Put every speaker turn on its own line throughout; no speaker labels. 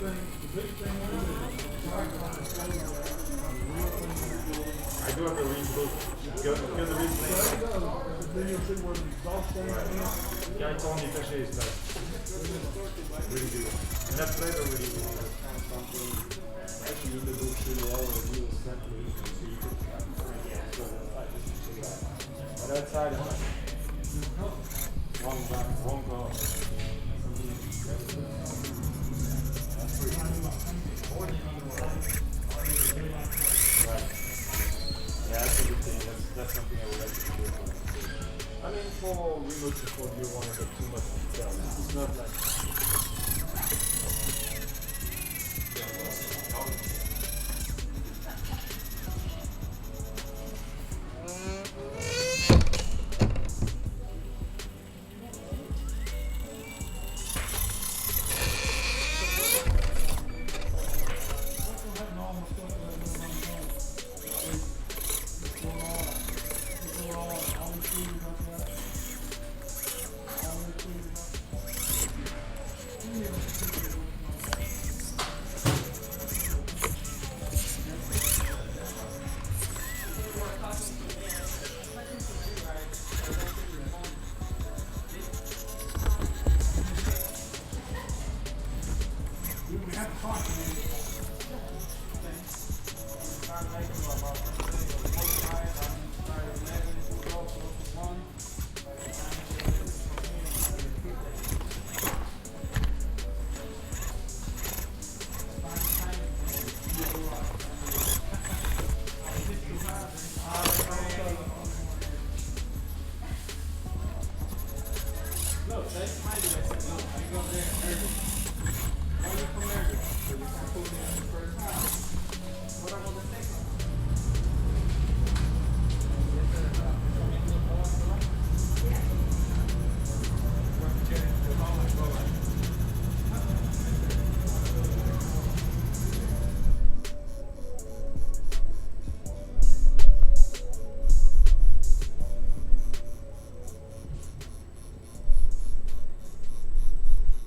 I do have to read both. Kill the read Then you'll see where the exhaust thing is. Yeah, it's only Infraction is like really good. And that's better really good. Actually, you can do Treal or do assembly, so you can but that side is like one back, one go. That's pretty cool. Right. Yeah, that's a good thing. That's something I would like to do. I mean, for remote support, you want to get too much detail. It's not like.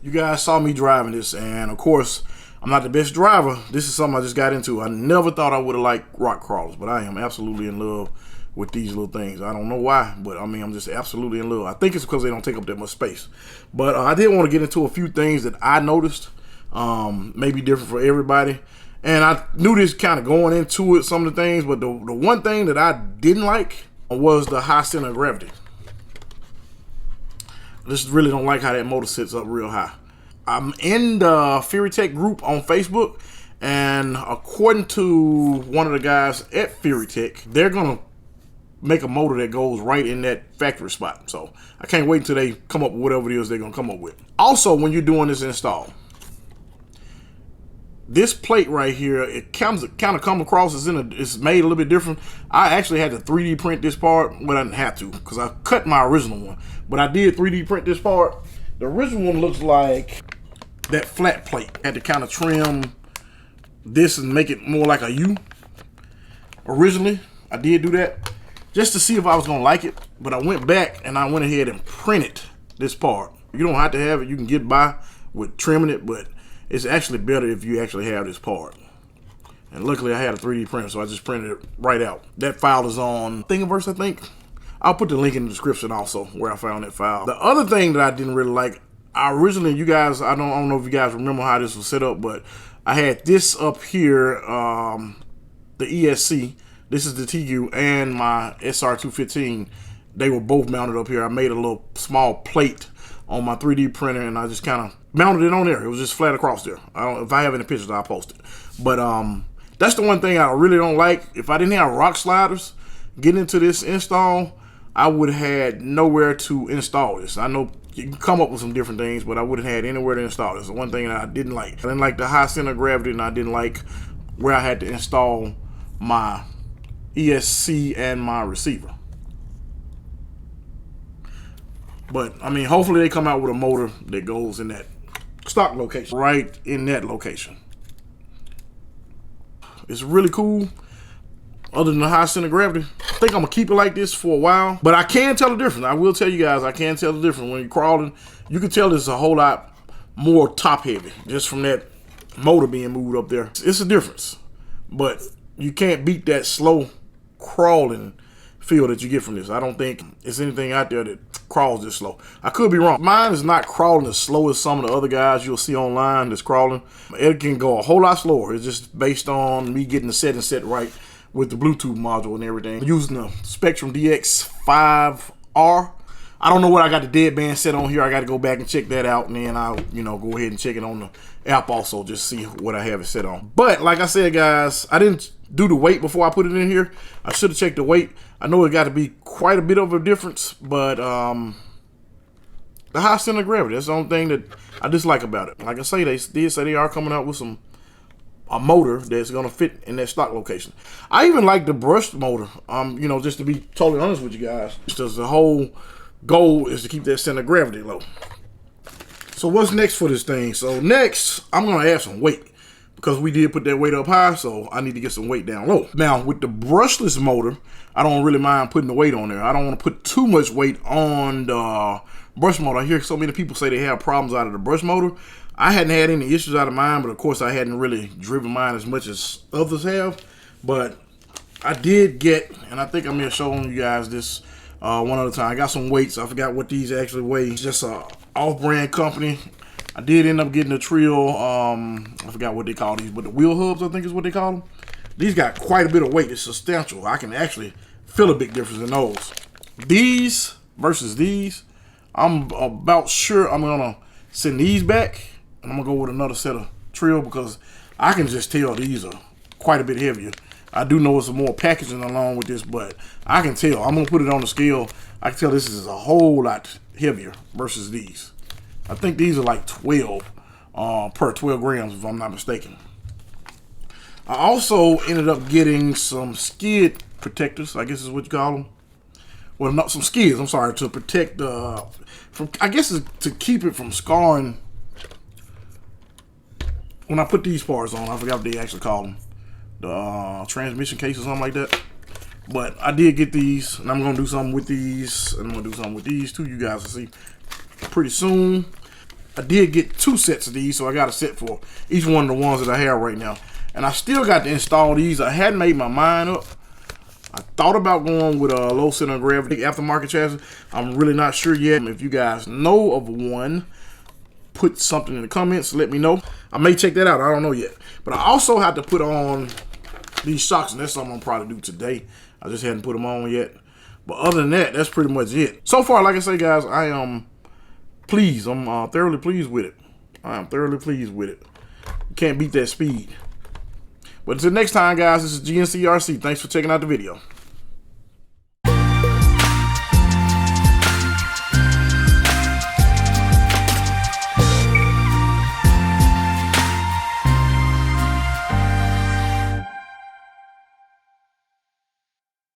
You guys saw me driving this, and of course, I'm not the best driver. This is something I just got into. I never thought I would have liked rock crawlers, but I am absolutely in love with these little things. I don't know why, but I mean, I'm just absolutely in love. I think it's because they don't take up that much space. But I did want to get into a few things that I noticed, maybe different for everybody. And I knew this kind of going into it, some of the things, but the one thing that I didn't like was the high center of gravity. I just really don't like how that motor sits up real high. I'm in the Furitek group on Facebook, and according to one of the guys at Furitek, they're gonna make a motor that goes right in that factory spot. So I can't wait until they come up with whatever it is they're gonna come up with. Also, when you're doing this install, this plate right here, it kind of come across as it's made a little bit different. I actually had to 3D print this part, but I didn't have to because I cut my original one. But I did 3D print this part. The original one looks like that flat plate. I had to kind of trim this and make it more like a U. Originally, I did do that just to see if I was gonna like it. But I went back and I went ahead and printed this part. You don't have to have it. You can get by with trimming it, but it's actually better if you actually have this part. And luckily I had a 3D printer, so I just printed it right out. That file is on Thingiverse, I think. I'll put the link in the description also where I found that file. The other thing that I didn't really like, originally, you guys, I don't know if you guys remember how this was set up, but I had this up here, the ESC. This is the TU and my SR215. They were both mounted up here. I made a little small plate on my 3D printer, and I just kind of mounted it on there. It was just flat across there. If I have any pictures, I'll post it. But that's the one thing I really don't like. If I didn't have rock sliders getting into this install, I would have had nowhere to install this. I know you can come up with some different things, but I wouldn't have had anywhere to install this. The one thing that I didn't like. I didn't like the high center of gravity, and I didn't like where I had to install my ESC and my receiver. But I mean, hopefully they come out with a motor that goes in that stock location, right in that location. It's really cool. Other than the high center of gravity, I think I'm gonna keep it like this for a while. But I can tell the difference. I will tell you guys, I can tell the difference. When you're crawling, you can tell it's a whole lot more top heavy just from that motor being moved up there. It's a difference, but you can't beat that slow crawling feel that you get from this. I don't think it's anything out there that crawls this slow. I could be wrong. Mine is not crawling as slow as some of the other guys you'll see online that's crawling. It can go a whole lot slower. It's just based on me getting the setting set right with the Bluetooth module and everything. I'm using the Spectrum DX5R. I don't know what I got the deadband set on here. I got to go back and check that out, and then I'll, go ahead and check it on the app also, just see what I have it set on. But like I said, guys, I didn't do the weight before I put it in here. I should have checked the weight. I know it got to be quite a bit of a difference, but the high center of gravity, that's the only thing that I dislike about it. Like I say, they did say they are coming out with a motor that's gonna fit in that stock location. I even like the brushed motor, just to be totally honest with you guys, because the whole goal is to keep that center of gravity low. So what's next for this thing? So next, I'm gonna add some weight, because we did put that weight up high, so I need to get some weight down low. Now, with the brushless motor, I don't really mind putting the weight on there. I don't want to put too much weight on the brush motor. I hear so many people say they have problems out of the brush motor. I hadn't had any issues out of mine, but of course I hadn't really driven mine as much as others have. But I did get, and I think I'm going to show you guys this one other time. I got some weights. I forgot what these actually weigh. It's just a off-brand company. I did end up getting a Treal, I forgot what they call these, but the wheel hubs, I think is what they call them. These got quite a bit of weight. It's substantial. I can actually feel a big difference in those. These versus these, I'm about sure I'm going to send these back, and I'm going to go with another set of Treal, because I can just tell these are quite a bit heavier. I do know it's more packaging along with this, but I can tell. I'm going to put it on the scale. I can tell this is a whole lot heavier versus these. I think these are like 12 per 12 grams, if I'm not mistaken. I also ended up getting some skid protectors, I guess is what you call them. Well, not some skids, I'm sorry, to protect from, I guess it's to keep it from scarring when I put these parts on. I forgot what they actually call them. The transmission case or something like that. But I did get these, and I'm going to do something with these, and I'm going to do something with these too. You guys will see pretty soon. I did get 2 sets of these, so I got a set for each one of the ones that I have right now. And I still got to install these. I hadn't made my mind up. I thought about going with a low center of gravity aftermarket chassis. I'm really not sure yet. If you guys know of one, put something in the comments, let me know. I may check that out, I don't know yet. But I also have to put on these shocks, and that's something I'm probably do today. I just hadn't put them on yet. But other than that, that's pretty much it. So far, like I say, guys, I am pleased. I'm thoroughly pleased with it. I am thoroughly pleased with it. You can't beat that speed. But until next time, guys, this is GNCRC. Thanks for checking out the video.